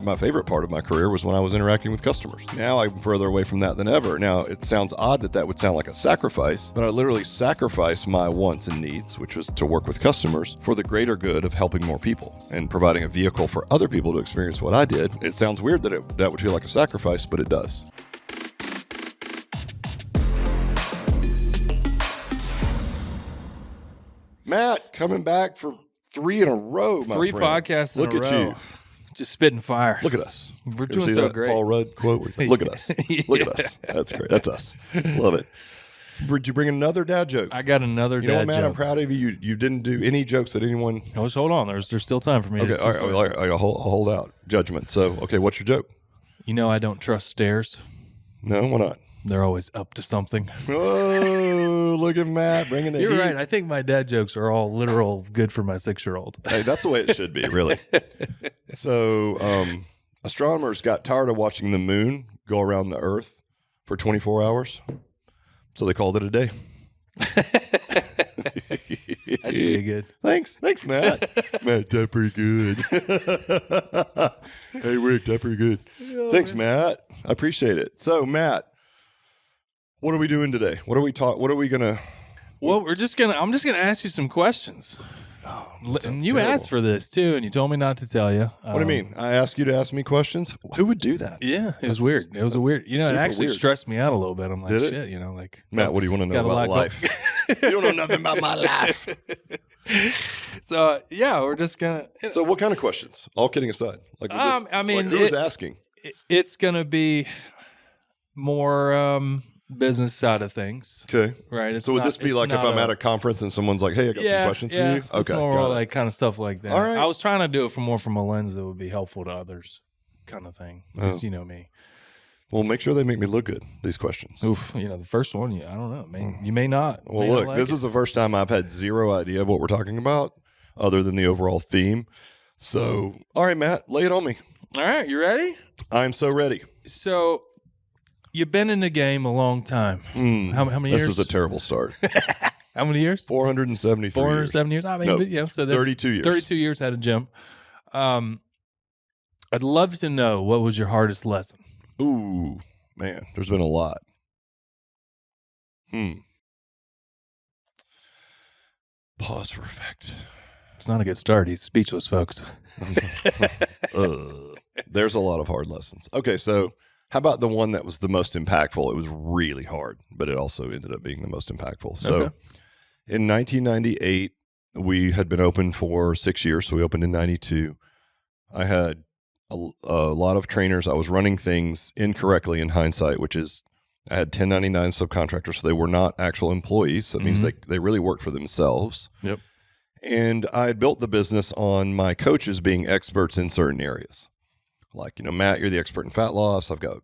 My favorite part of my career was when I was interacting with customers. Now I'm further away from that than ever. Now, it sounds odd that would sound like a sacrifice, but I literally sacrificed my wants and needs, which was to work with customers, for the greater good of helping more people and providing a vehicle for other people to experience what I did. It sounds weird that that would feel like a sacrifice, but it does. Matt, coming back for 3 in a row, my Three friend. podcasts in a row. Look at you. Just spitting fire. Look at us. We're You doing see so that great. Paul Rudd quote? Look at us. Look at us. That's great. That's us. Love it. Did you bring another dad joke? I got another You know what, dad Matt? I'm joke. proud of you. You didn't do any jokes that anyone... Oh, just hold on. There's still time for me. Okay, to all right, I'll hold out judgment. So, okay, what's your joke? You know I don't trust stairs. No, why not? They're always up to something. Oh, look at Matt bringing the You're heat. right. I think my dad jokes are all literal good for my 6-year-old. Hey, that's the way it should be, really. So, astronomers got tired of watching the moon go around the Earth for 24 hours, so they called it a day. That's pretty good. Thanks, Matt. Matt, that's pretty good. Hey, Rick, that's pretty good. Thanks, Matt. I appreciate it. So, Matt, what are we doing today? What are we gonna? Well, I'm just gonna ask you some questions. And you terrible. asked for this too, and you told me not to tell you. What do you mean? I ask you to ask me questions? Who would do that? Yeah, it was weird. It was a weird. It super actually weird. stressed me out a little bit. I'm like, Did it? shit, like Matt, what do you want to know got a about lot life? You don't know nothing about my life. So yeah, we're just gonna. So, what kind of questions? All kidding aside, like, I mean, who's asking? It's gonna be more business side of things, Okay. right? It's So would not- this be it's like if not I'm at a conference and someone's like, "Hey, I got some questions for you"? It's Okay, more got it. like kind of stuff like that. All right. I was trying to do it from a lens that would be helpful to others, kind of thing. Because you know me. Well, make sure they make me look good. These questions. Oof, the first one, I don't know. You may not. Well, may not look, like this it. is the first time I've had zero idea of what we're talking about, other than the overall theme. So, all right, Matt, lay it on me. All right. You ready? I'm so ready. So, you've been in the game a long time. How many years? This is a terrible start. How many years? 473 407 years. I mean, No, so that 32 years. 32 years at a gym. I'd love to know what was your hardest lesson. Ooh, man, there's been a lot. Pause for effect. It's not a good start. He's speechless, folks. There's a lot of hard lessons. Okay, so how about the one that was the most impactful? It was really hard, but it also ended up being the most impactful. So Okay. in 1998, we had been open for 6 years. So we opened in 92. I had a lot of trainers. I was running things incorrectly in hindsight, which is I had 1099 subcontractors. So they were not actual employees. So it means they really worked for themselves. Yep. And I had built the business on my coaches being experts in certain areas. Like, Matt, you're the expert in fat loss. I've got,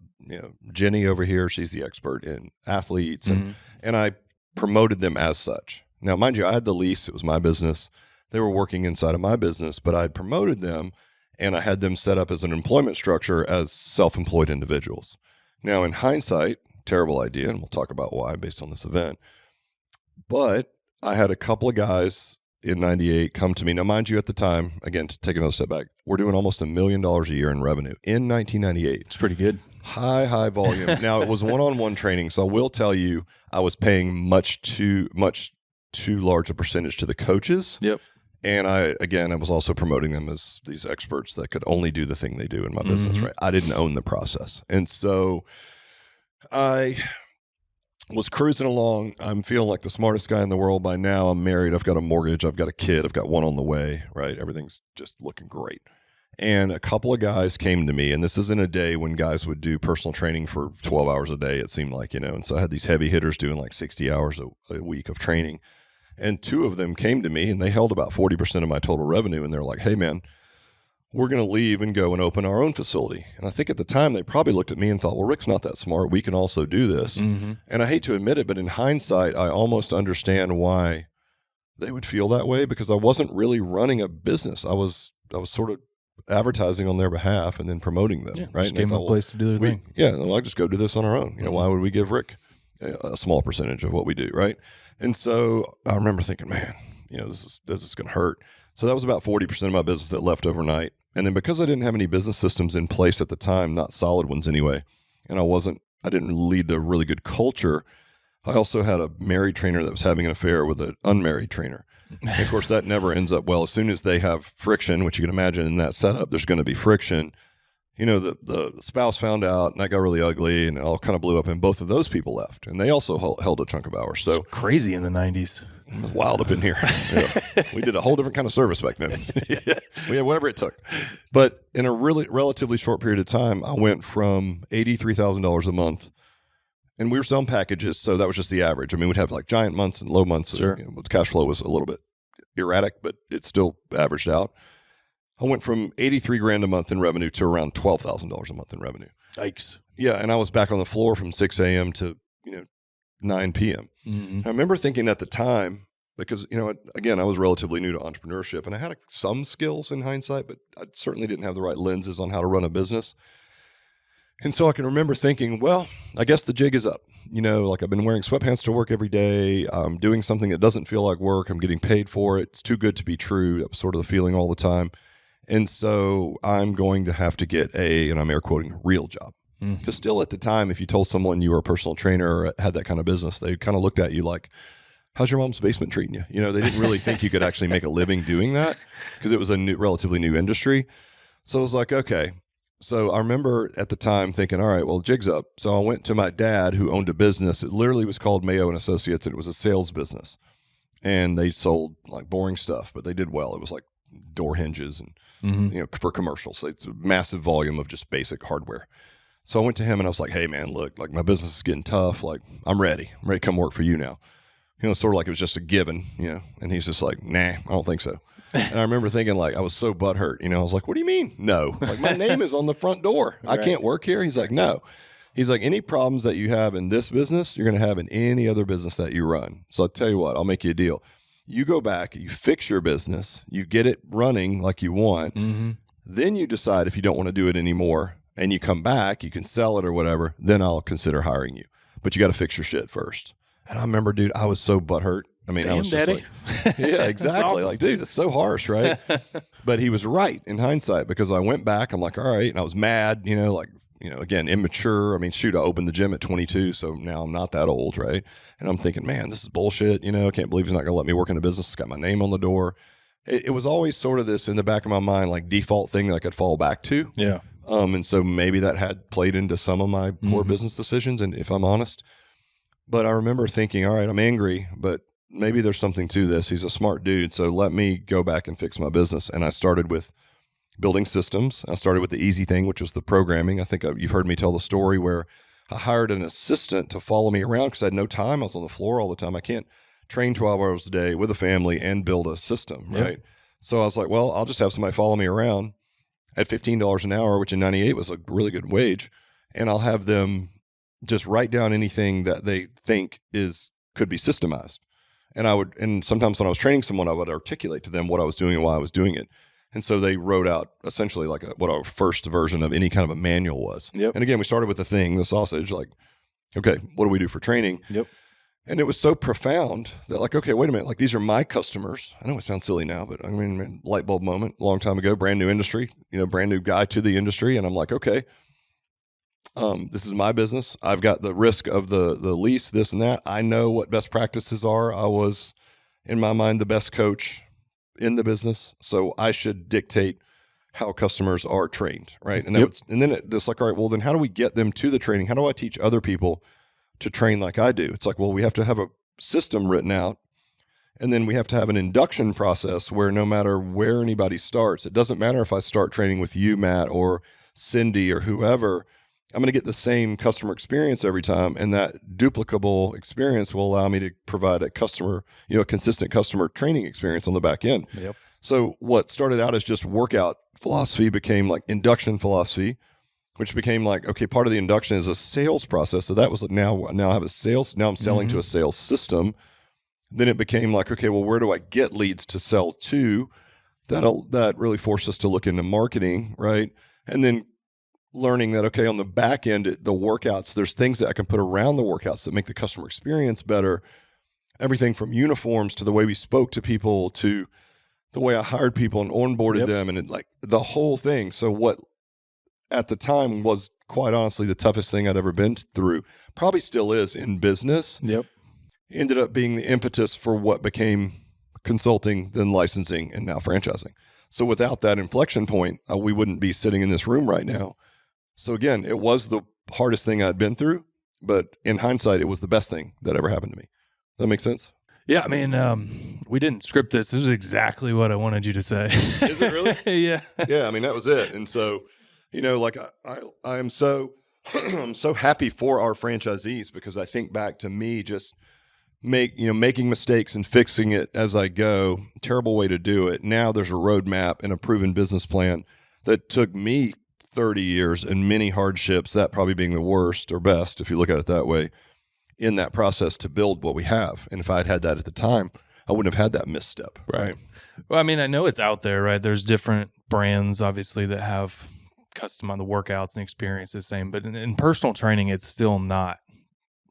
Jenny over here. She's the expert in athletes. And I promoted them as such. Now, mind you, I had the lease. It was my business. They were working inside of my business, but I had promoted them and I had them set up as an employment structure as self-employed individuals. Now, in hindsight, terrible idea, and we'll talk about why based on this event. But I had a couple of guys in 98 come to me. Now, mind you, at the time, again, to take another step back, we're doing almost $1 million a year in revenue in 1998. It's pretty good. High volume. Now, it was one-on-one training, so I will tell you I was paying much too large a percentage to the coaches. Yep. And I was also promoting them as these experts that could only do the thing they do in my business, right? I didn't own the process. And so I was cruising along. I'm feeling like the smartest guy in the world by now. I'm married. I've got a mortgage. I've got a kid. I've got one on the way, right? Everything's just looking great. And a couple of guys came to me, and this is in a day when guys would do personal training for 12 hours a day, it seemed like, and so I had these heavy hitters doing like 60 hours a week of training. And 2 of them came to me, and they held about 40% of my total revenue, and they're like, "Hey, man, we're going to leave and go and open our own facility." And I think at the time they probably looked at me and thought, well, Rick's not that smart. We can also do this. And I hate to admit it, but in hindsight, I almost understand why they would feel that way, because I wasn't really running a business. I was sort of advertising on their behalf and then promoting them, right? Just And gave them a place to do their thing. Yeah, well, I'll just go do this on our own. Why would we give Rick a small percentage of what we do, right? And so I remember thinking, man, this is going to hurt. So that was about 40% of my business that left overnight. And then because I didn't have any business systems in place at the time, not solid ones anyway, and I didn't lead a really good culture, I also had a married trainer that was having an affair with an unmarried trainer. And of course, that never ends up well. As soon as they have friction, which you can imagine in that setup, there's going to be friction. You know, the spouse found out, and that got really ugly, and it all kind of blew up, and both of those people left, and they also held a chunk of hours. So it's crazy in the 90s. It was wild up in here. Yeah. We did a whole different kind of service back then. We had whatever it took. But in a really relatively short period of time, I went from $83,000 a month, and we were selling packages, so that was just the average. I mean, we'd have like giant months and low months. Sure. And, the cash flow was a little bit erratic, but it still averaged out. I went from $83,000 a month in revenue to around $12,000 a month in revenue. Yikes. Yeah, and I was back on the floor from 6 a.m. to 9 p.m. Mm-hmm. I remember thinking at the time, because again, I was relatively new to entrepreneurship, and I had some skills in hindsight, but I certainly didn't have the right lenses on how to run a business. And so I can remember thinking, well, I guess the jig is up. Like I've been wearing sweatpants to work every day. I'm doing something that doesn't feel like work. I'm getting paid for it. It's too good to be true. That was sort of the feeling all the time. And so I'm going to have to get and I'm air quoting, real job. Because still at the time, if you told someone you were a personal trainer or had that kind of business, they kind of looked at you like, how's your mom's basement treating you? They didn't really think you could actually make a living doing that because it was a relatively new industry. So I was like, okay. So I remember at the time thinking, all right, well, jig's up. So I went to my dad who owned a business. It literally was called Mayo and Associates, and it was a sales business. And they sold like boring stuff, but they did well. It was like door hinges and for commercials. So it's a massive volume of just basic hardware. So I went to him and I was like, hey man, look, like my business is getting tough. Like I'm ready to come work for you now. Sort of like it was just a given, and he's just like, nah, I don't think so. And I remember thinking like, I was so butthurt, I was like, what do you mean? No, like my name is on the front door. Right. I can't work here. He's like, no. He's like, any problems that you have in this business, you're going to have in any other business that you run. So I'll tell you what, I'll make you a deal. You go back, you fix your business, you get it running like you want. Mm-hmm. Then you decide if you don't want to do it anymore and you come back, you can sell it or whatever, then I'll consider hiring you. But you got to fix your shit first. And I remember, dude, I was so butthurt. I mean, I was just Daddy. like, yeah, exactly. Awesome. Like, dude, it's so harsh, right? But he was right in hindsight because I went back, I'm like, all right. And I was mad, again, immature. I mean, shoot, I opened the gym at 22, so now I'm not that old, right? And I'm thinking, man, this is bullshit. I can't believe he's not going to let me work in a business. It's got my name on the door. It was always sort of this in the back of my mind, like default thing that I could fall back to. Yeah. And so maybe that had played into some of my poor business decisions, and if I'm honest. But I remember thinking, all right, I'm angry, but maybe there's something to this. He's a smart dude, so let me go back and fix my business. And I started with building systems. I started with the easy thing, which was the programming. I think you've heard me tell the story where I hired an assistant to follow me around because I had no time. I was on the floor all the time. I can't train 12 hours a day with a family and build a system, right? Yep. So I was like, well, I'll just have somebody follow me around at $15 an hour, which in 98 was a really good wage. And I'll have them just write down anything that they think could be systemized. And sometimes when I was training someone, I would articulate to them what I was doing and why I was doing it. And so they wrote out essentially like what our first version of any kind of a manual was. Yep. And again, we started with the sausage, like, okay, what do we do for training? Yep. And it was so profound that like, okay, wait a minute, like these are my customers. I know it sounds silly now, but I mean, light bulb moment, a long time ago, brand new industry, brand new guy to the industry. And I'm like, okay, this is my business. I've got the risk of the lease, this and that. I know what best practices are. I was, in my mind, the best coach in the business. So I should dictate how customers are trained, right? And, then it's like, all right, well, then how do we get them to the training? How do I teach other people to train like I do? It's like, well, we have to have a system written out. And then we have to have an induction process where no matter where anybody starts, it doesn't matter if I start training with you, Matt, or Cindy or whoever, I'm going to get the same customer experience every time. And that duplicable experience will allow me to provide a consistent customer training experience on the back end. Yep. So what started out as just workout philosophy became like induction philosophy, which became like, okay, part of the induction is a sales process. So that was now I have a sales, now I'm selling to a sales system. Then it became like, okay, well, where do I get leads to sell to? That really forced us to look into marketing, right? And then learning that, okay, on the back end, the workouts, there's things that I can put around the workouts that make the customer experience better. Everything from uniforms to the way we spoke to people to the way I hired people and onboarded them, and like the whole thing. So what at the time was quite honestly the toughest thing I'd ever been through, probably still is in business. Ended up being the impetus for what became consulting, then licensing, and now franchising. So without that inflection point, we wouldn't be sitting in this room right now. So again, it was the hardest thing I'd been through, but in hindsight, it was the best thing that ever happened to me. That makes sense? Yeah, I mean, we didn't script this. This is exactly what I wanted you to say. Is it really? Yeah. Yeah, I mean, that was it. And so, you know, like I am so, I'm so happy for our franchisees, because I think back to me just making mistakes and fixing it as I go. Terrible way to do it. Now there's a roadmap and a proven business plan that took me 30 years and many hardships, that probably being the worst or best, if you look at it that way, in that process to build what we have. And if I'd had that at the time, I wouldn't have had that misstep. Right. Well, I mean, I know it's out there, right? There's different brands, obviously, that have custom on the workouts and experience the same, but in personal training, it's still not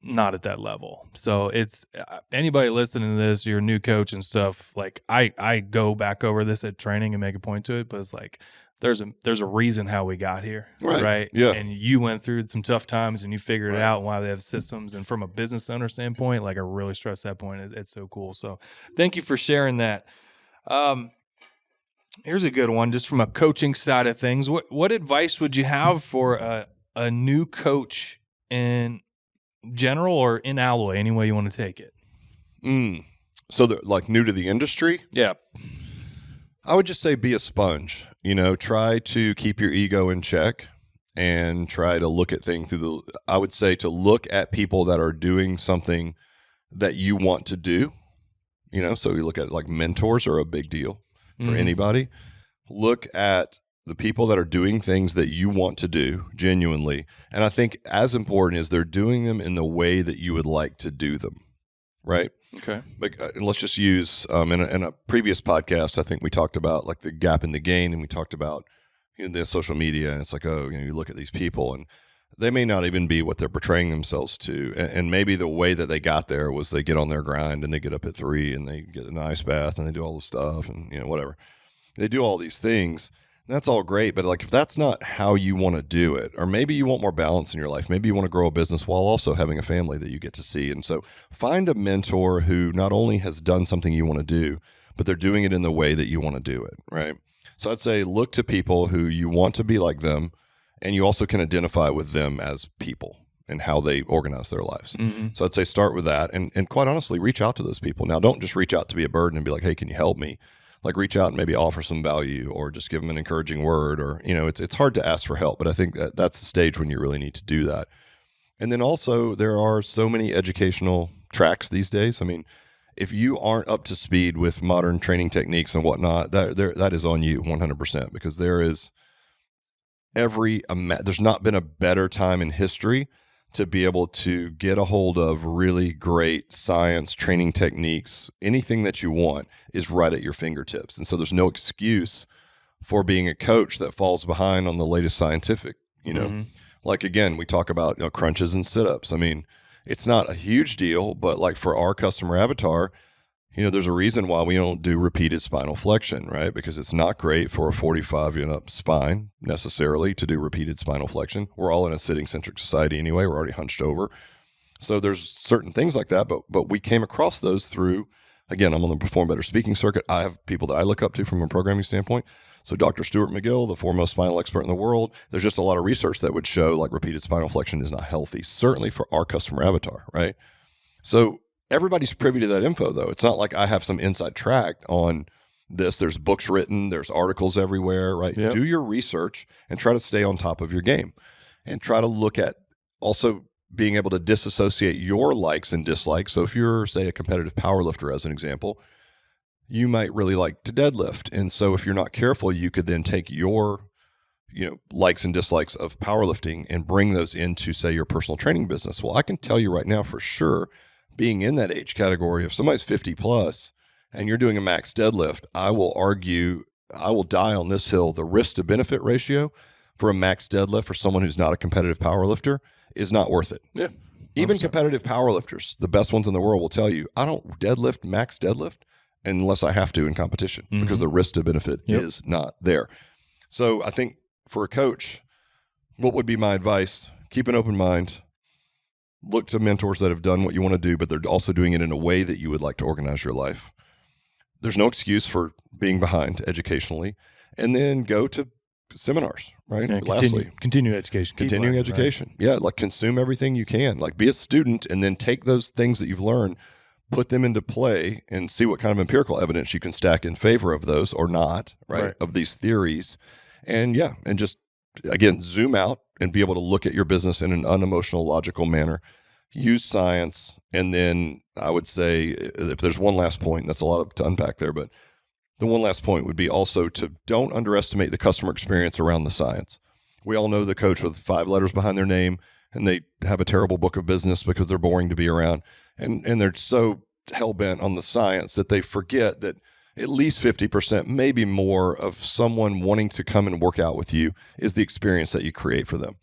at that level. So it's anybody listening to this, you're a new coach and stuff, like I go back over this at training and make a point to it, but it's like there's a reason how we got here, right? Yeah. And you went through some tough times and you figured it out, why they have systems. And from a business owner standpoint, like I really stress that point. It's so cool. So thank you for sharing that. Here's a good one, just from a coaching side of things. What advice would you have for a new coach in general or in Alloy, any way you want to take it? So they're like new to the industry? Yeah. I would just say be a sponge. Try to keep your ego in check and try to look at things I would say to look at people that are doing something that you want to do. So you look at like mentors are a big deal for anybody. Look at the people that are doing things that you want to do genuinely. And I think as important is they're doing them in the way that you would like to do them. Right. Okay. But let's just use in a previous podcast, I think we talked about like the gap in the gain, and we talked about the social media, and it's like, you look at these people and they may not even be what they're portraying themselves to, and maybe the way that they got there was they get on their grind and they get up at 3 and they get an ice bath and they do all this stuff and whatever, they do all these things. That's all great, but like if that's not how you want to do it, or maybe you want more balance in your life, maybe you want to grow a business while also having a family that you get to see. And so find a mentor who not only has done something you want to do, but they're doing it in the way that you want to do it, right? So I'd say look to people who you want to be like them, and you also can identify with them as people and how they organize their lives. So I'd say start with that, and quite honestly, reach out to those people. Now, don't just reach out to be a burden and be like, hey, can you help me? Like reach out and maybe offer some value, or just give them an encouraging word, or, it's hard to ask for help, but I think that's the stage when you really need to do that. And then also there are so many educational tracks these days. I mean, if you aren't up to speed with modern training techniques and whatnot, that is on you 100%, because there's not been a better time in history to be able to get a hold of really great science, training techniques. Anything that you want is right at your fingertips. And so there's no excuse for being a coach that falls behind on the latest scientific, Like, again, we talk about crunches and sit-ups. I mean, it's not a huge deal, but like for our customer avatar, there's a reason why we don't do repeated spinal flexion, right? Because it's not great for a 45 and up spine necessarily to do repeated spinal flexion. We're all in a sitting centric society anyway. We're already hunched over. So there's certain things like that, but we came across those through, again, I'm on the Perform Better speaking circuit. I have people that I look up to from a programming standpoint. So Dr. Stuart McGill, the foremost spinal expert in the world, there's just a lot of research that would show like repeated spinal flexion is not healthy, certainly for our customer avatar, right? So everybody's privy to that info, though. It's not like I have some inside track on this. There's books written, there's articles everywhere, right? Yep. Do your research and try to stay on top of your game, and try to look at also being able to disassociate your likes and dislikes. So if you're, say, a competitive powerlifter, as an example, you might really like to deadlift. And so if you're not careful, you could then take your likes and dislikes of powerlifting and bring those into, say, your personal training business. Well, I can tell you right now for sure, being in that age category, if somebody's 50 plus and you're doing a max deadlift, I will die on this hill. The risk to benefit ratio for a max deadlift for someone who's not a competitive powerlifter is not worth it. Yeah. 100%. Even competitive powerlifters, the best ones in the world, will tell you, I don't max deadlift unless I have to in competition because the risk to benefit is not there. So I think for a coach, what would be my advice? Keep an open mind. Look to mentors that have done what you want to do, but they're also doing it in a way that you would like to organize your life. There's no excuse for being behind educationally. And then go to seminars, right? Yeah, Lastly, continuing education. Continuing education. Right? Yeah, like consume everything you can. Like be a student and then take those things that you've learned, put them into play and see what kind of empirical evidence you can stack in favor of those or not, right? Of these theories. And and just, again, zoom out and be able to look at your business in an unemotional, logical manner. Use science. And then I would say, if there's one last point, and that's a lot to unpack there, but the one last point would be also to don't underestimate the customer experience around the science. We all know the coach with 5 letters behind their name, and they have a terrible book of business because they're boring to be around. And they're so hell-bent on the science that they forget that at least 50%, maybe more, of someone wanting to come and work out with you is the experience that you create for them.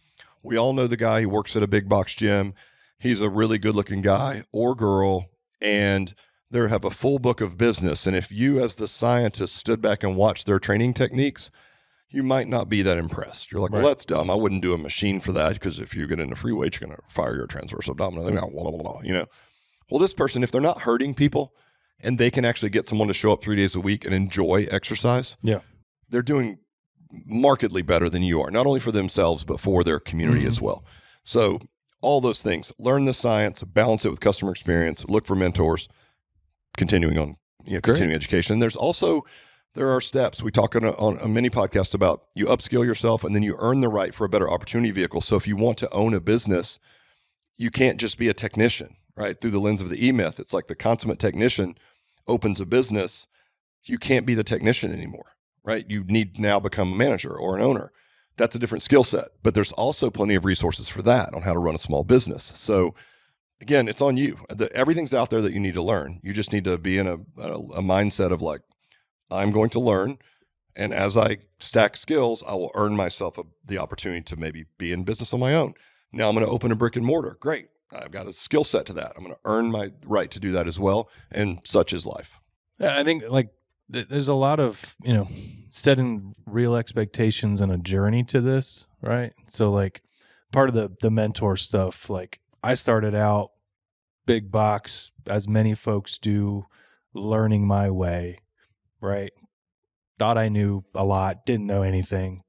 We all know the guy who works at a big box gym. He's a really good-looking guy or girl, and they have a full book of business. And if you, as the scientist, stood back and watched their training techniques, you might not be that impressed. You're like, well, that's dumb. I wouldn't do a machine for that because if you get into free weight, you're going to fire your transverse abdominal. Well, this person, if they're not hurting people and they can actually get someone to show up 3 days a week and enjoy exercise, they're doing markedly better than you are, not only for themselves, but for their community as well. So all those things, learn the science, balance it with customer experience, look for mentors, continuing on, continuing education. And there are steps. We talk on a mini podcast about you upskill yourself and then you earn the right for a better opportunity vehicle. So if you want to own a business, you can't just be a technician, right? Through the lens of the E-Myth, it's like the consummate technician opens a business. You can't be the technician anymore, right? You need to now become a manager or an owner. That's a different skill set, but there's also plenty of resources for that on how to run a small business. So again, it's on you. Everything's out there that you need to learn. You just need to be in a mindset of like, I'm going to learn. And as I stack skills, I will earn myself the opportunity to maybe be in business on my own. Now I'm going to open a brick and mortar. Great. I've got a skill set to that. I'm going to earn my right to do that as well. And such is life. Yeah, I think there's a lot of, setting real expectations and a journey to this, right? So like part of the mentor stuff, like I started out big box, as many folks do, learning my way, right? Thought I knew a lot, didn't know anything.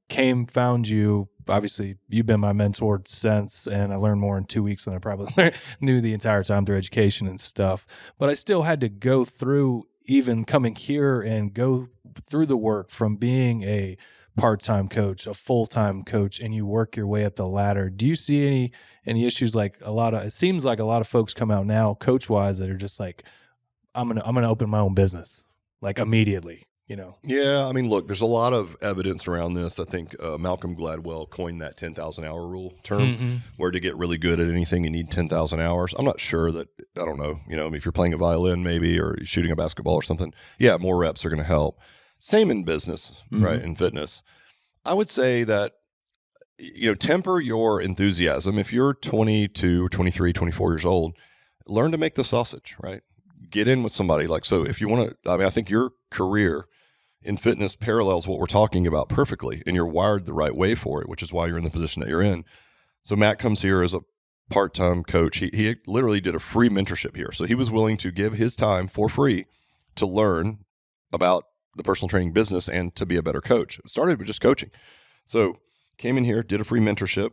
Found you. Obviously, you've been my mentor since, and I learned more in 2 weeks than I probably knew the entire time through education and stuff. But I still had to go through, even coming here and go through the work from being a part-time coach, a full-time coach, and you work your way up the ladder. Do you see any issues? Like it seems like a lot of folks come out now coach-wise that are just like, I'm gonna open my own business like immediately. Yeah, I mean, look, there's a lot of evidence around this. I think Malcolm Gladwell coined that 10,000 hour rule term, where to get really good at anything, you need 10,000 hours. I'm not sure that, I don't know, if you're playing a violin maybe, or you're shooting a basketball or something, more reps are going to help. Same in business, right? In fitness. I would say that, temper your enthusiasm. If you're 22, 23, 24 years old, learn to make the sausage, right? Get in with somebody. So if you want to, I think your career in fitness parallels what we're talking about perfectly, and you're wired the right way for it, which is why you're in the position that you're in. So Matt comes here as a part-time coach. He literally did a free mentorship here. So he was willing to give his time for free to learn about the personal training business and to be a better coach. It started with just coaching. So came in here, did a free mentorship.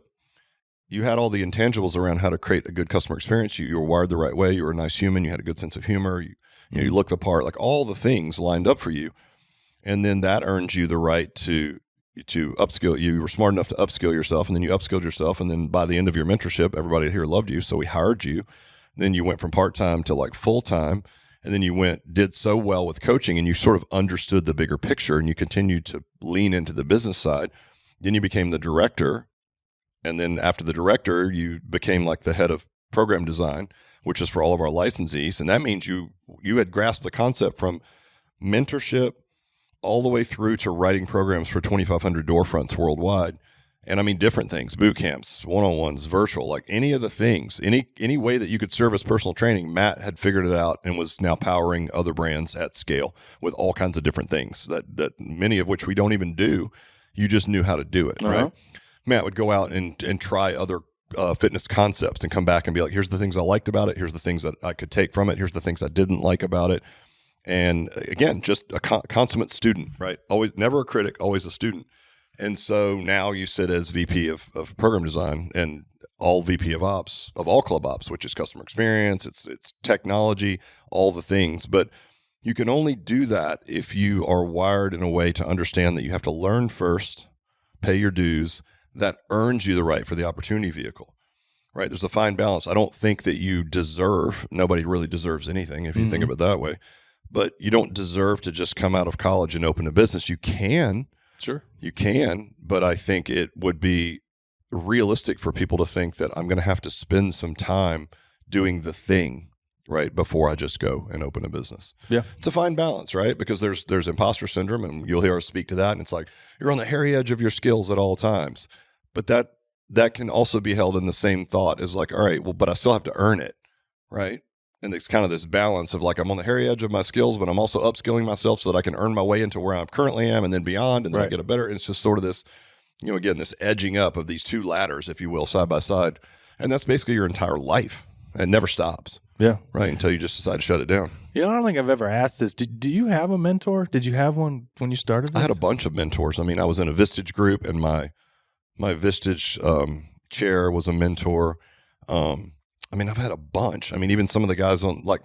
You had all the intangibles around how to create a good customer experience. You were wired the right way. You were a nice human. You had a good sense of humor. You looked the part, like all the things lined up for you. And then that earns you the right to upskill. You were smart enough to upskill yourself, and then you upskilled yourself. And then by the end of your mentorship, everybody here loved you. So we hired you. Then you went from part-time to like full-time. And then you did so well with coaching, and you sort of understood the bigger picture, and you continued to lean into the business side. Then you became the director. And then after the director, you became like the head of program design, which is for all of our licensees. And that means you had grasped the concept from mentorship all the way through to writing programs for 2,500 door fronts worldwide. And I mean, different things, boot camps, one-on-ones, virtual, like any of the things, any way that you could service personal training, Matt had figured it out and was now powering other brands at scale with all kinds of different things that many of which we don't even do. You just knew how to do it, right? Matt would go out and try other fitness concepts and come back and be like, here's the things I liked about it. Here's the things that I could take from it. Here's the things I didn't like about it. And again, just a consummate student, right? Always, never a critic, always a student. And so now you sit as VP of program design and all VP of ops of all club ops, which is customer experience, it's technology, all the things. But you can only do that if you are wired in a way to understand that you have to learn first, pay your dues. That earns you the right for the opportunity vehicle, right? There's a fine balance. I don't think that you deserve, nobody really deserves anything if you think of it that way, but you don't deserve to just come out of college and open a business. You can. Sure. You can, but I think it would be realistic for people to think that I'm going to have to spend some time doing the thing, right, before I just go and open a business. Yeah. It's a fine balance, right? Because there's imposter syndrome, and you'll hear us speak to that, and it's like you're on the hairy edge of your skills at all times. But that can also be held in the same thought as like, all right, well, but I still have to earn it, right? And it's kind of this balance of like, I'm on the hairy edge of my skills, but I'm also upskilling myself so that I can earn my way into where I currently am and then beyond, and then I get a better. And it's just sort of this, again, this edging up of these two ladders, if you will, side by side. And that's basically your entire life. And it never stops. Yeah. Right. Until you just decide to shut it down. I don't think I've ever asked this. Do you have a mentor? Did you have one when you started this? I had a bunch of mentors. I mean, I was in a Vistage group, and my Vistage chair was a mentor. I mean, I've had a bunch. I mean, even some of the guys on like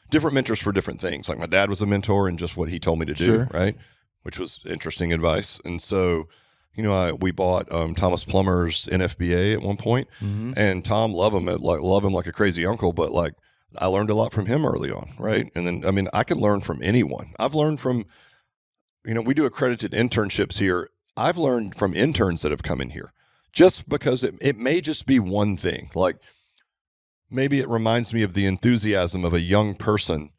different mentors for different things. Like my dad was a mentor in just what he told me to do, right? Which was interesting advice. And so, we bought Thomas Plummer's NFBA at one point, and Tom loved him like a crazy uncle, but like I learned a lot from him early on, right? And then, I mean, I can learn from anyone. I've learned from, we do accredited internships here. I've learned from interns that have come in here just because it may just be one thing. Like, maybe it reminds me of the enthusiasm of a young person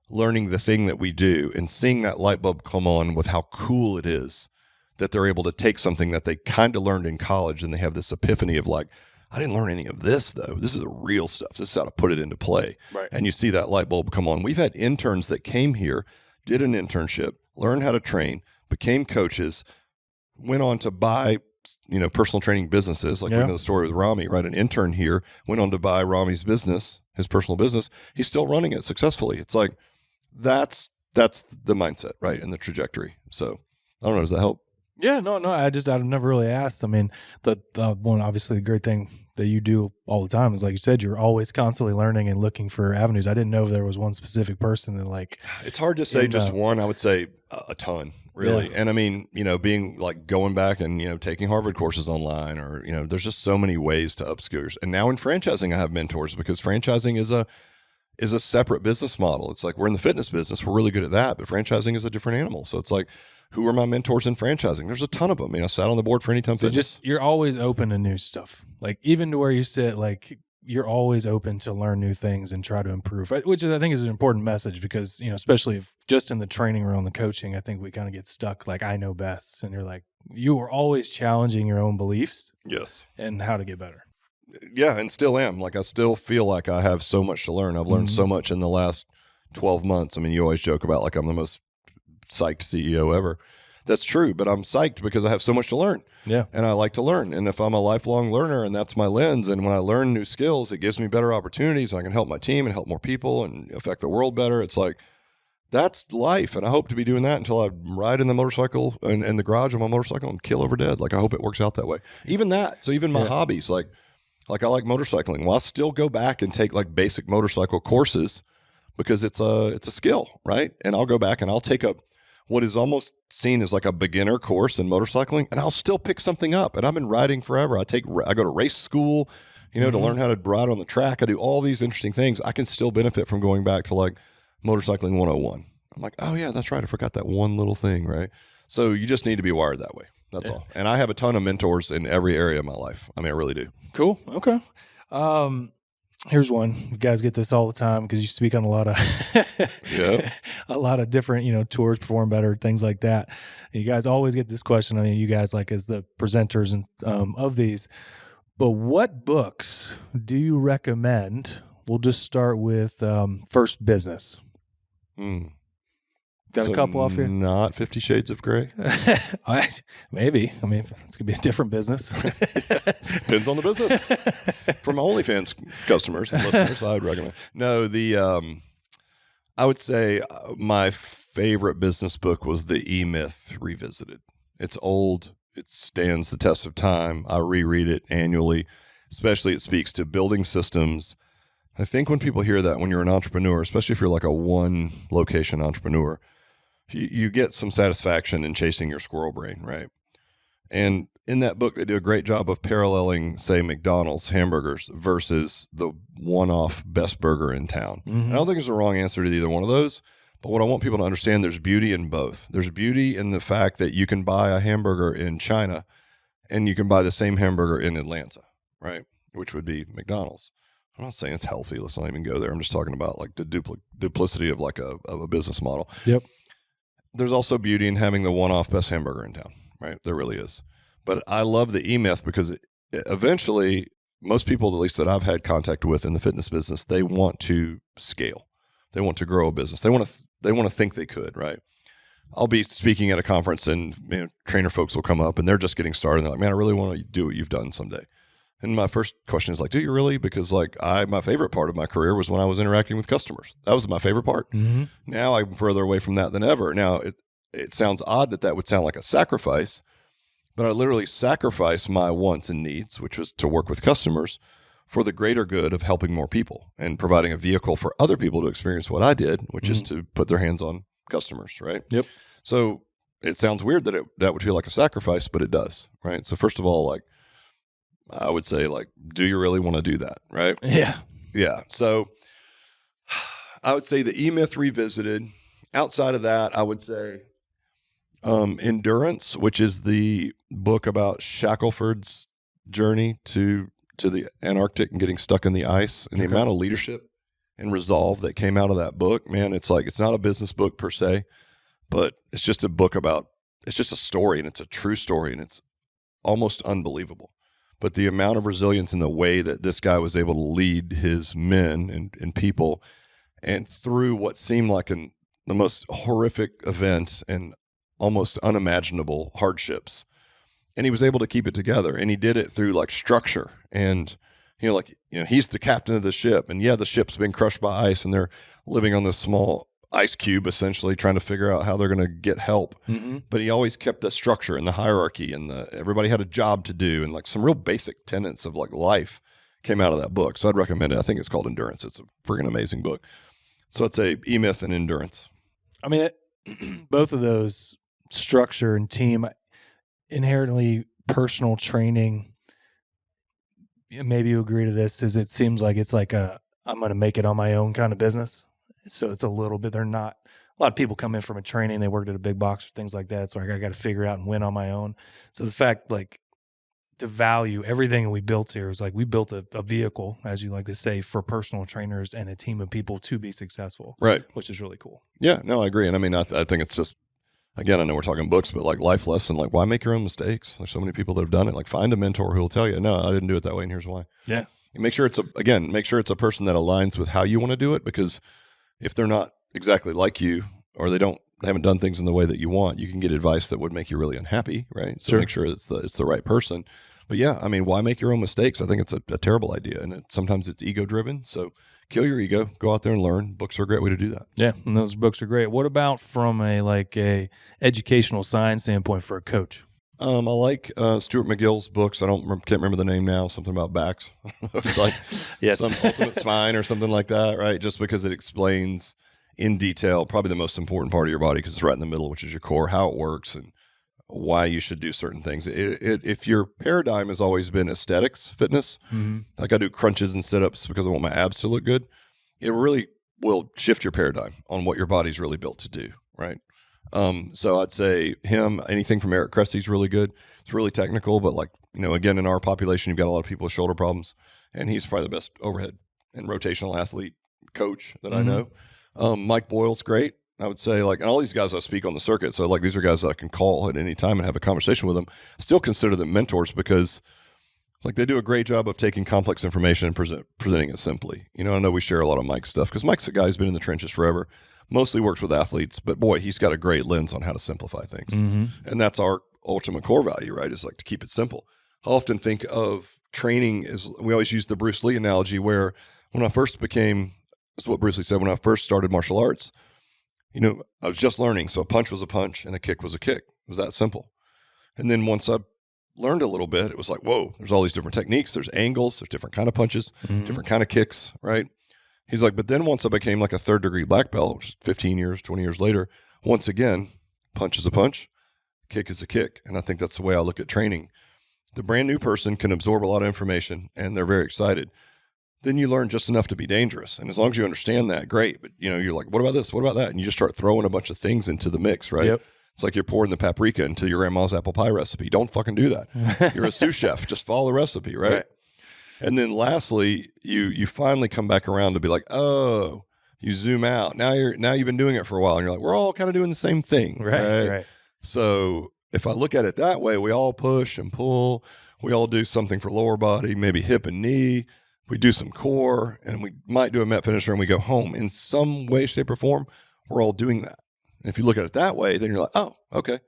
learning the thing that we do and seeing that light bulb come on with how cool it is that they're able to take something that they kind of learned in college and they have this epiphany of like, I didn't learn any of this though. This is the real stuff. This is how to put it into play. Right. And you see that light bulb come on. We've had interns that came here, did an internship, learned how to train, became coaches, went on to buy personal training businesses, like we know the story with Rami, right? An intern here went on to buy Rami's business, his personal business. He's still running it successfully. It's like, that's the mindset, right? And the trajectory. So I don't know. Does that help? Yeah, no. I've never really asked. I mean, the one, obviously the great thing that you do all the time is, like you said, you're always constantly learning and looking for avenues. I didn't know if there was one specific person that like, it's hard to say just one. I would say a ton. Really. Yeah. And I mean, being like going back and, taking Harvard courses online or, there's just so many ways to upskill. And now in franchising, I have mentors because franchising is a separate business model. It's like we're in the fitness business. We're really good at that, but franchising is a different animal. So it's like, who are my mentors in franchising? There's a ton of them. I sat on the board for Anytime Fitness. You're always open to new stuff. Like even to where you sit, like you're always open to learn new things and try to improve, which I think is an important message because, especially if just in the training room, the coaching, I think we kind of get stuck like I know best. And you're like, you are always challenging your own beliefs. Yes. And how to get better. Yeah. And still am. Like I still feel like I have so much to learn. I've learned so much in the last 12 months. I mean, you always joke about like I'm the most psyched CEO ever. That's true, but I'm psyched because I have so much to learn. Yeah. And I like to learn. And if I'm a lifelong learner and that's my lens, and when I learn new skills, it gives me better opportunities and I can help my team and help more people and affect the world better. It's like, that's life. And I hope to be doing that until I ride in the motorcycle and in the garage on my motorcycle and kill over dead. Like I hope it works out that way. Even that. So even my hobbies, like I like motorcycling. Well, I still go back and take like basic motorcycle courses because it's a skill, right? And I'll go back and I'll take up what is almost seen as like a beginner course in motorcycling, and I'll still pick something up. And I've been riding forever. I go to race school, to learn how to ride on the track. I do all these interesting things. I can still benefit from going back to like motorcycling 101. I'm like, oh yeah, that's right. I forgot that one little thing, right? So you just need to be wired that way. That's all. And I have a ton of mentors in every area of my life. I mean, I really do. Cool. Okay. Here's one. You guys get this all the time because you speak on a lot of Yep. a lot of different, tours, Perform Better, things like that. You guys always get this question. I mean, you guys like as the presenters and of these. But what books do you recommend? We'll just start with First Business. Got a couple off here? Not 50 Shades of Grey? Maybe. I mean, it's going to be a different business. Depends on the business. For my OnlyFans customers and listeners, I would recommend. No, I would say my favorite business book was The E-Myth Revisited. It's old. It stands the test of time. I reread it annually. Especially it speaks to building systems. I think when people hear that, when you're an entrepreneur, especially if you're like a one-location entrepreneur, you get some satisfaction in chasing your squirrel brain, right? And in that book, they do a great job of paralleling, say, McDonald's hamburgers versus the one-off best burger in town. Mm-hmm. And I don't think there's a wrong answer to either one of those. But what I want people to understand, there's beauty in both. There's beauty in the fact that you can buy a hamburger in China and you can buy the same hamburger in Atlanta, right? Which would be McDonald's. I'm not saying it's healthy. Let's not even go there. I'm just talking about like the duplicity of like a business model. Yep. There's also beauty in having the one-off best hamburger in town, right? There really is. But I love the E-Myth because eventually most people, at least that I've had contact with in the fitness business, they want to scale. They want to grow a business. They want to think they could, right? I'll be speaking at a conference and trainer folks will come up and they're just getting started. And they're like, man, I really want to do what you've done someday. And my first question is like, do you really? Because like my favorite part of my career was when I was interacting with customers. That was my favorite part. Mm-hmm. Now I'm further away from that than ever. Now it sounds odd that would sound like a sacrifice, but I literally sacrificed my wants and needs, which was to work with customers for the greater good of helping more people and providing a vehicle for other people to experience what I did, which is to put their hands on customers, right? Yep. So it sounds weird that would feel like a sacrifice, but it does, right? So first of all, like, I would say, like, do you really want to do that, right? Yeah. Yeah. So I would say the E-Myth Revisited. Outside of that, I would say Endurance, which is the book about Shackelford's journey to the Antarctic and getting stuck in the ice, and the amount of leadership and resolve that came out of that book. Man, it's like, it's not a business book per se, but it's just a book it's just a story, and it's a true story, and it's almost unbelievable. But the amount of resilience in the way that this guy was able to lead his men and people, and through what seemed like the most horrific event and almost unimaginable hardships. And he was able to keep it together. And he did it through like structure. And, he's the captain of the ship. And yeah, the ship's been crushed by ice and they're living on this small ice cube, essentially trying to figure out how they're going to get help. Mm-hmm. But he always kept the structure and the hierarchy, and everybody had a job to do, and like some real basic tenets of like life came out of that book. So I'd recommend it. I think it's called Endurance. It's a freaking amazing book. So it's a E-Myth and Endurance. I mean, both of those, structure and team, inherently personal training. Maybe you agree to this, is it seems like it's like I'm going to make it on my own kind of business. So it's a little bit, a lot of people come in from a training, they worked at a big box or things like that. So I got to figure out and win on my own. So the fact, like, to value everything we built here is like, we built a vehicle, as you like to say, for personal trainers and a team of people to be successful. Right. Which is really cool. Yeah, no, I agree. And I mean, I think it's just, again, I know we're talking books, but like life lesson, like, why make your own mistakes? There's so many people that have done it. Like, find a mentor who will tell you, no, I didn't do it that way, and here's why. Yeah. And make sure it's a person that aligns with how you want to do it, because if they're not exactly like you, or they haven't done things in the way that you want, you can get advice that would make you really unhappy, right? So make sure it's the right person. But yeah, I mean, why make your own mistakes? I think it's a terrible idea, and sometimes it's ego driven. So kill your ego, go out there and learn. Books are a great way to do that. Yeah, and those books are great. What about from a educational science standpoint for a coach? I like Stuart McGill's books. Can't remember the name now. Something about backs. It's like some Ultimate Spine or something like that, right? Just because it explains in detail probably the most important part of your body, because it's right in the middle, which is your core, how it works and why you should do certain things. If your paradigm has always been aesthetics, fitness, like I do crunches and sit-ups because I want my abs to look good, it really will shift your paradigm on what your body's really built to do, right? So I'd say anything from Eric Kresge's really good. It's really technical, but like, again, in our population, you've got a lot of people with shoulder problems, and he's probably the best overhead and rotational athlete coach that I know. Mike Boyle's great. I would say, like, and all these guys I speak on the circuit. So, like, these are guys that I can call at any time and have a conversation with them. I still consider them mentors because, like, they do a great job of taking complex information and presenting it simply. You know, I know we share a lot of Mike's stuff because Mike's a guy who's been in the trenches forever, mostly works with athletes, but boy, he's got a great lens on how to simplify things. And that's our ultimate core value, right? Is like to keep it simple. I often think of training as, we always use the Bruce Lee analogy, where when I first became, that's what Bruce Lee said, when I first started martial arts, you know, I was just learning. So a punch was a punch and a kick was a kick. It was that simple. And then once I learned a little bit, it was like, whoa, there's all these different techniques. There's angles, there's different kind of punches, different kind of kicks, right? He's like, but then once I became like a 3rd degree black belt, which is 15 years, 20 years later, once again, punch is a punch, kick is a kick. And I think that's the way I look at training. The brand new person can absorb a lot of information and they're very excited. Then you learn just enough to be dangerous. And as long as you understand that, great. But, you know, you're like, what about this? What about that? And you just start throwing a bunch of things into the mix, right? Yep. It's like you're pouring the paprika into your grandma's apple pie recipe. Don't fucking do that. You're a sous chef. Just follow the recipe, right? And then lastly, you finally come back around to be like, oh, you zoom out. Now you've been doing it for a while. And you're like, we're all kind of doing the same thing, right? So if I look at it that way, we all push and pull. We all do something for lower body, maybe hip and knee. We do some core, and we might do a met finisher, and we go home. In some way, shape, or form, we're all doing that. And if you look at it that way, then you're like, oh, okay.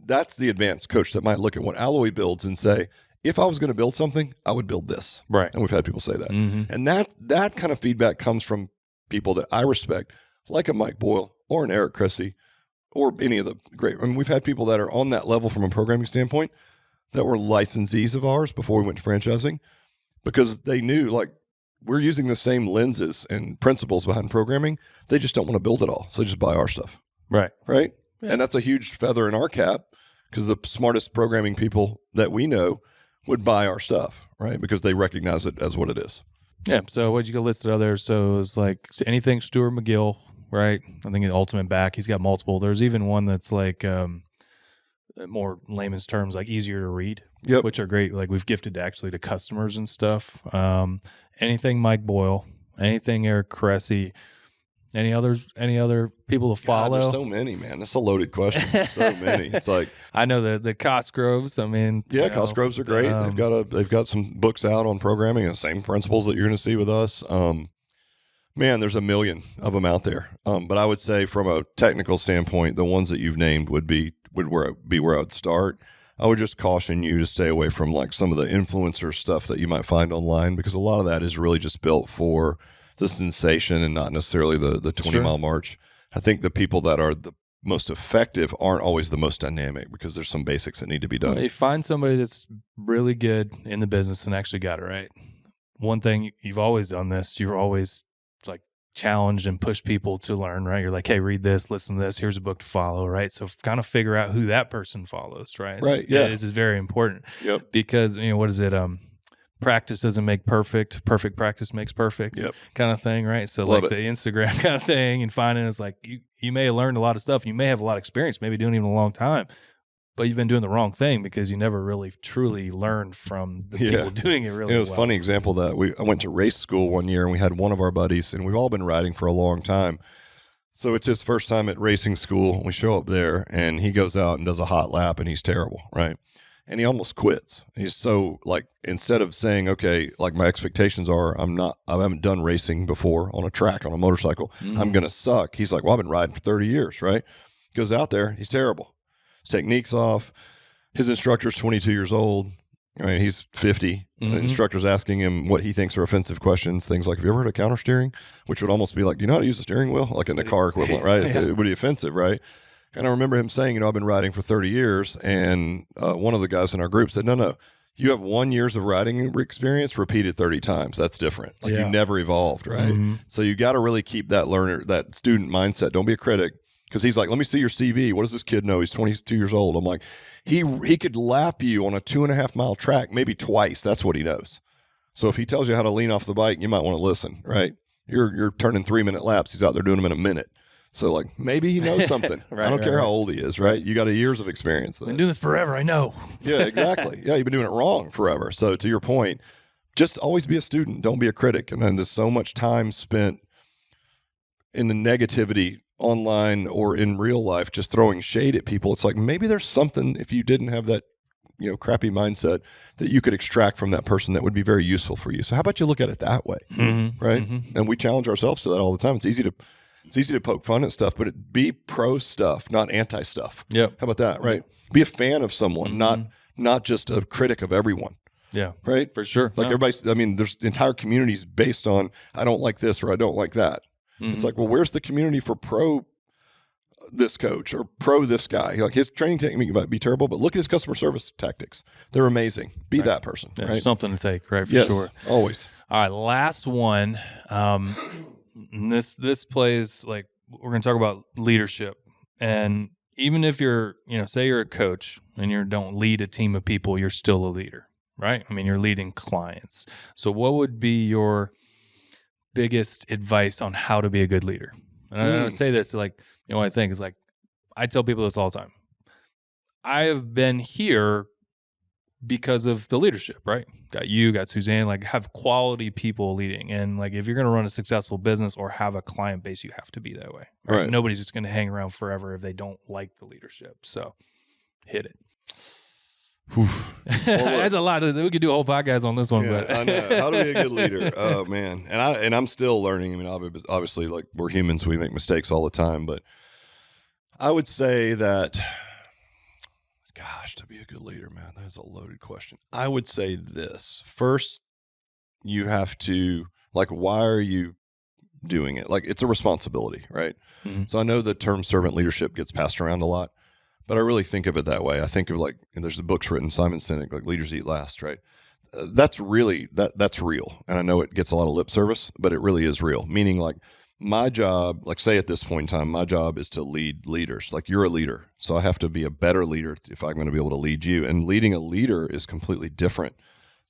That's the advanced coach that might look at what Alloy builds and say, if I was going to build something, I would build this. Right. And we've had people say that. And that kind of feedback comes from people that I respect, like a Mike Boyle or an Eric Cressy or any of the great. I mean, we've had people that are on that level from a programming standpoint that were licensees of ours before we went to franchising, because they knew, like, we're using the same lenses and principles behind programming. They just don't want to build it all. So they just buy our stuff. Right. Yeah. And that's a huge feather in our cap, because the smartest programming people that we know would buy our stuff, right? Because they recognize it as what it is. Yeah. So what'd you go listed out there? So it's like anything Stuart McGill, right? I think the ultimate back, he's got multiple. There's even one that's like more layman's terms, like easier to read, which are great. Like we've gifted actually to customers and stuff. Anything Mike Boyle, anything Eric Cressy, any other people to follow? God, there's so many, man. That's a loaded question. So many. It's like, I know the Cosgroves. I mean, Cosgroves are great. They've got some books out on programming and the same principles that you're going to see with us. Man, there's a million of them out there. But I would say from a technical standpoint, the ones that you've named would be where I'd start. I would just caution you to stay away from like some of the influencer stuff that you might find online, because a lot of that is really just built for the sensation and not necessarily the 20-mile march. I think the people that are the most effective aren't always the most dynamic, because there's some basics that need to be done. You find somebody that's really good in the business and actually got it right. One thing, you've always done this, you're always like challenged and push people to learn, right? You're like, hey, read this, listen to this, here's a book to follow, right? So kind of figure out who that person follows, right? This is very important. Because, what is it? Practice doesn't make perfect. Perfect practice makes perfect. Kind of thing, right? So like the Instagram kind of thing, and finding is like you may have learned a lot of stuff. You may have a lot of experience, maybe doing it even a long time, but you've been doing the wrong thing because you never really truly learned from the people doing it really well. It was a funny example that I went to race school one year, and we had one of our buddies, and we've all been riding for a long time. So it's his first time at racing school. We show up there, and he goes out and does a hot lap, and he's terrible, right? And he almost quits. He's so like, instead of saying, okay, like my expectations are, I haven't done racing before on a track, on a motorcycle. I'm going to suck. He's like, well, I've been riding for 30 years, right? Goes out there. He's terrible. His technique's off. His instructor's 22 years old. I mean, he's 50. The instructor's asking him what he thinks are offensive questions. Things like, have you ever heard of counter steering? Which would almost be like, do you know how to use the steering wheel? Like in the car equivalent, right? So it would be offensive, right? And I remember him saying, I've been riding for 30 years. And one of the guys in our group said, no, you have 1 year of riding experience repeated 30 times. That's different. Like you never evolved, right? So you got to really keep that that student mindset. Don't be a critic. Because he's like, let me see your CV. What does this kid know? He's 22 years old. I'm like, he could lap you on a 2.5 mile track maybe twice. That's what he knows. So if he tells you how to lean off the bike, you might want to listen, right? You're turning 3-minute laps. He's out there doing them in a minute. So like maybe he knows something. I don't care how old he is, right? You got years of experience. I've been doing this forever. I know. Yeah, exactly. Yeah, you've been doing it wrong forever. So to your point, just always be a student. Don't be a critic. And then there's so much time spent in the negativity online or in real life, just throwing shade at people. It's like, maybe there's something, if you didn't have that, crappy mindset, that you could extract from that person that would be very useful for you. So how about you look at it that way? Right. And we challenge ourselves to that all the time. It's easy to poke fun at stuff, but be pro stuff, not anti stuff. Yeah. How about that? Right. Be a fan of someone, not just a critic of everyone. Yeah. Right. For sure. Like everybody's, there's entire communities based on, I don't like this or I don't like that. It's like, well, where's the community for pro this coach or pro this guy? Like, his training technique might be terrible, but look at his customer service tactics. They're amazing. Be that person. Yeah, right? Something to take, right? For yes, sure. Always. All right. Last one. This plays like, we're going to talk about leadership. And even if you're, say you're a coach and you don't lead a team of people, you're still a leader, right? I mean, you're leading clients. So what would be your biggest advice on how to be a good leader? And I say this like, what I think is like, I tell people this all the time. I have been here because of the leadership, right? Got you, got Suzanne, like, have quality people leading. And like, if you're going to run a successful business or have a client base, you have to be that way. Right? Nobody's just going to hang around forever if they don't like the leadership. So hit it. Well, that's a lot. We could do a whole podcast on this one. Yeah, but I know. How to be a good leader? Oh man, and I'm still learning. I mean, obviously, like, we're humans, we make mistakes all the time. But I would say that, gosh, to be a good leader, man, that is a loaded question. I would say this first: you have to, like, why are you doing it? Like, it's a responsibility, right? So I know the term servant leadership gets passed around a lot. But I really think of it that way. I think of, like, and there's the books written, Simon Sinek, like Leaders Eat Last, right? That's really, that's real. And I know it gets a lot of lip service, but it really is real. Meaning, like, my job, like, say at this point in time, my job is to lead leaders. Like, you're a leader. So I have to be a better leader if I'm going to be able to lead you. And leading a leader is completely different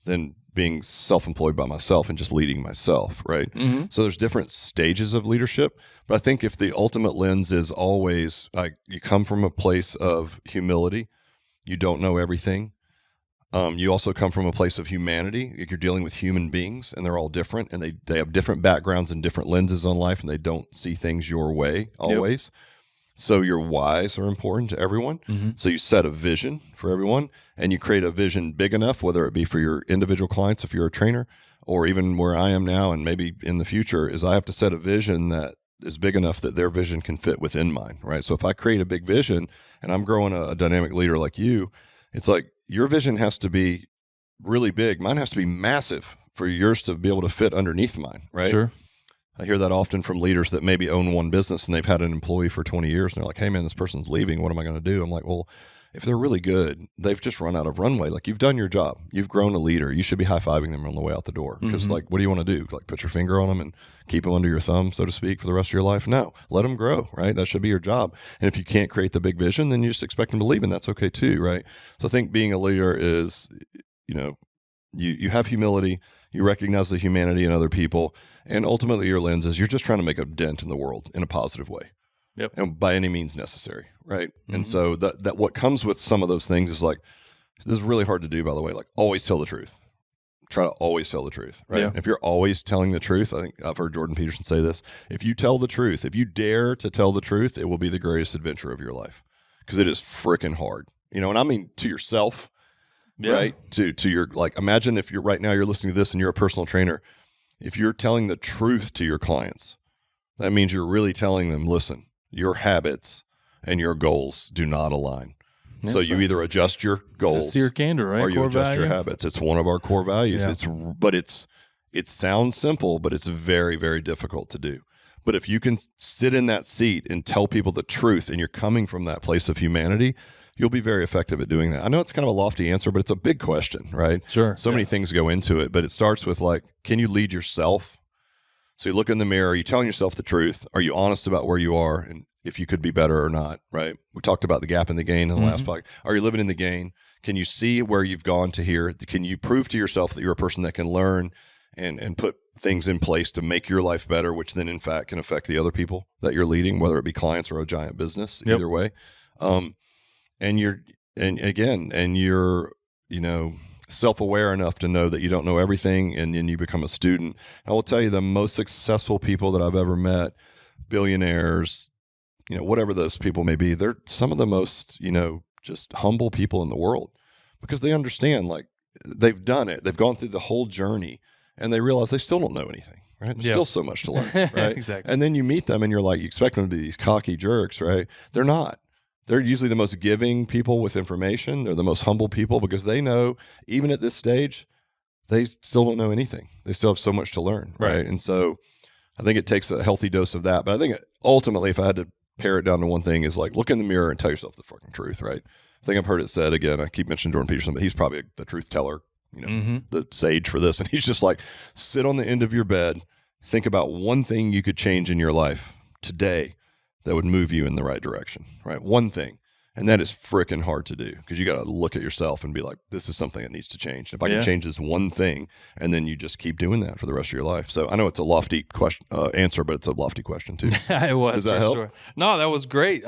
than being self-employed by myself and just leading myself, right? So there's different stages of leadership. But I think if the ultimate lens is always, like, you come from a place of humility, you don't know everything. You also come from a place of humanity. You're dealing with human beings, and they're all different, and they have different backgrounds and different lenses on life, and they don't see things your way always. So your whys are important to everyone. So you set a vision for everyone, and you create a vision big enough, whether it be for your individual clients, if you're a trainer, or even where I am now and maybe in the future, is I have to set a vision that is big enough that their vision can fit within mine, right? So if I create a big vision and I'm growing a dynamic leader like you, it's like your vision has to be really big. Mine has to be massive for yours to be able to fit underneath mine, right? Sure. I hear that often from leaders that maybe own one business and they've had an employee for 20 years. And they're like, hey, man, this person's leaving. What am I going to do? I'm like, well, if they're really good, they've just run out of runway. Like, you've done your job. You've grown a leader. You should be high-fiving them on the way out the door. Because, like, what do you want to do? Like, put your finger on them and keep them under your thumb, so to speak, for the rest of your life? No. Let them grow, right? That should be your job. And if you can't create the big vision, then you just expect them to leave, and that's okay too, right? So I think being a leader is, you have humility, you recognize the humanity in other people, and ultimately your lens is you're just trying to make a dent in the world in a positive way. Yep. And by any means necessary, right? And so that what comes with some of those things is, like, this is really hard to do, by the way, like, always tell the truth. Try to always tell the truth, right? Yeah. If you're always telling the truth, I think I've heard Jordan Peterson say this, if you tell the truth, if you dare to tell the truth, it will be the greatest adventure of your life, because it is freaking hard. And I mean to yourself, right? To your, like, imagine if you're right now, you're listening to this and you're a personal trainer. If you're telling the truth to your clients, that means you're really telling them, listen, your habits and your goals do not align. Yes, so you either adjust your goals, sincere candor, right? Or you core adjust value. your habits. It's one of our core values. It sounds simple, but it's very, very difficult to do. But if you can sit in that seat and tell people the truth, and you're coming from that place of humanity, you'll be very effective at doing that. I know it's kind of a lofty answer, but it's a big question, right? Sure. So many things go into it, but it starts with, like, can you lead yourself? So you look in the mirror, are you telling yourself the truth? Are you honest about where you are and if you could be better or not, right? We talked about the gap in the gain in the last podcast. Are you living in the gain? Can you see where you've gone to here? Can you prove to yourself that you're a person that can learn and put things in place to make your life better, which then in fact can affect the other people that you're leading, whether it be clients or a giant business, either way. And you're self-aware enough to know that you don't know everything, and then you become a student. I will tell you, the most successful people that I've ever met, billionaires, whatever those people may be, they're some of the most, just humble people in the world, because they understand, like, they've done it. They've gone through the whole journey, and they realize they still don't know anything, right? There's still so much to learn, right? Exactly. And then you meet them and you're like, you expect them to be these cocky jerks, right? They're not. They're usually the most giving people with information. They're the most humble people, because they know, even at this stage, they still don't know anything. They still have so much to learn, right? And so I think it takes a healthy dose of that. But I think ultimately, if I had to pare it down to one thing, is like, look in the mirror and tell yourself the fucking truth, right? I think I've heard it said, again, I keep mentioning Jordan Peterson, but he's probably the truth teller, the sage for this. And he's just like, sit on the end of your bed, think about one thing you could change in your life today that would move you in the right direction, right? One thing. And that is freaking hard to do, because you got to look at yourself and be like, this is something that needs to change. If I can change this one thing, and then you just keep doing that for the rest of your life. So I know it's a lofty question, answer, but it's a lofty question too. It was. Does that help? Sure. No, that was great.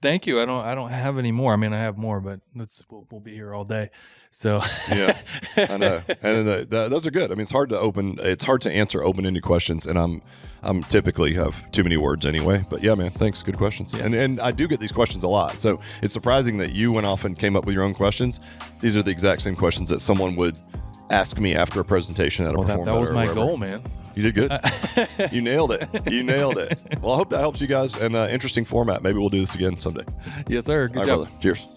Thank you. I don't have any more. I mean, I have more, but we'll be here all day. So yeah, I know. And those are good. I mean, it's hard to answer open-ended questions, and I'm typically have too many words anyway. But yeah, man, thanks. Good questions. Yeah. And I do get these questions a lot. So it's surprising that you went off and came up with your own questions. These are the exact same questions that someone would ask me after a presentation at a performance. That was my goal, man. You did good. You nailed it. Well, I hope that helps you guys. And interesting format. Maybe we'll do this again someday. Yes, sir. Good job. Brother. Cheers.